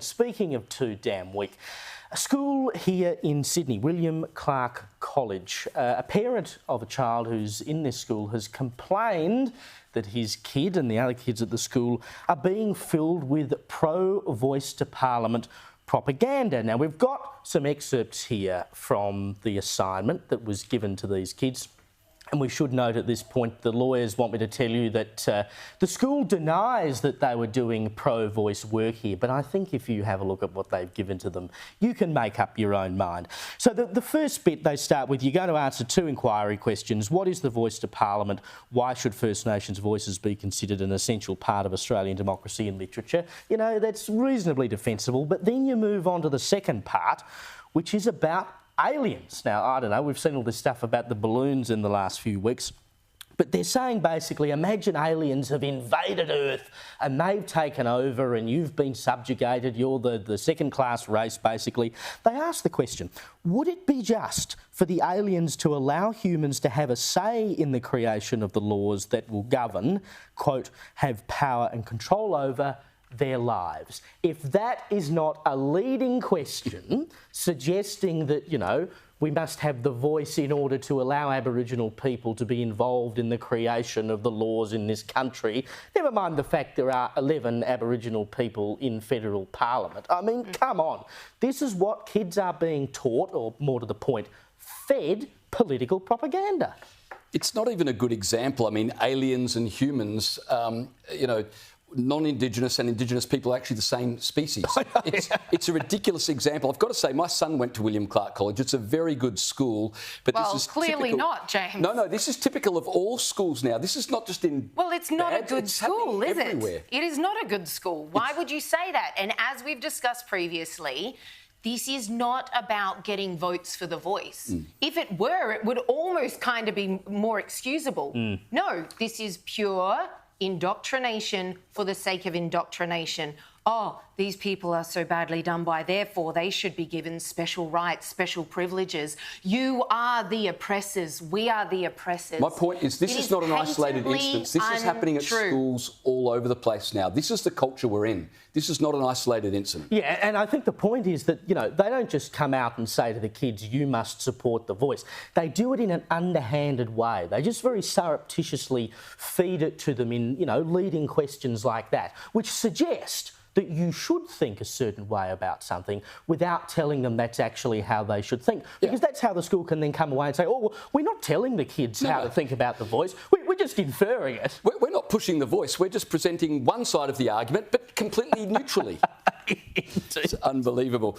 Speaking of too damn weak, a school here in Sydney, Clarke College, a parent of a child who's in this school has complained that his kid and the other kids at the school are being filled with pro-voice to Parliament propaganda. Now, we've got some excerpts here from the assignment that was given to these kids. And we should note at this point, the lawyers want me to tell you that the school denies that they were doing pro-voice work here. But I think if you have a look at what they've given to them, you can make up your own mind. So the first bit they start with, you're going to answer two inquiry questions. What is the voice to Parliament? Why should First Nations voices be considered an essential part of Australian democracy and literature? You know, that's reasonably defensible. But then you move on to the second part, which is about aliens. Now, I don't know, we've seen all this stuff about the balloons in the last few weeks, but they're saying basically, imagine aliens have invaded Earth and they've taken over and you've been subjugated, you're the second-class race, basically. They ask the question, would it be just for the aliens to allow humans to have a say in the creation of the laws that will govern, quote, have power and control over their lives? If that is not a leading question suggesting that, you know, we must have the voice in order to allow Aboriginal people to be involved in the creation of the laws in this country, never mind the fact there are 11 Aboriginal people in federal parliament. I mean, come on. This is what kids are being taught, or more to the point, fed political propaganda. It's not even a good example. I mean, aliens and humans, you know, non-Indigenous and Indigenous people are actually the same species. It's a ridiculous example. I've got to say, my son went to Clarke College. It's a very good school. But well, this is clearly typical. not, James. No, this is typical of all schools now. This is not just in Well, it's not bad, a good school, is everywhere. it? It is not a good school. Why would you say that? And as we've discussed previously, this is not about getting votes for the voice. If it were, it would almost kind of be more excusable. No, this is pure indoctrination for the sake of indoctrination. Oh, these people are so badly done by, therefore they should be given special rights, special privileges. You are the oppressors. We are the oppressors. My point is, this is not an isolated instance. This is happening at schools all over the place now. This is the culture we're in. This is not an isolated incident. Yeah, and I think the point is that, you know, they don't just come out and say to the kids, you must support the voice. They do it in an underhanded way. They just very surreptitiously feed it to them in, you know, leading questions like that, which suggest that you should think a certain way about something without telling them that's actually how they should think. Because that's how the school can then come away and say, oh, well, we're not telling the kids how to think about the voice, we're just inferring it. We're not pushing the voice, we're just presenting one side of the argument, but completely neutrally. It's unbelievable.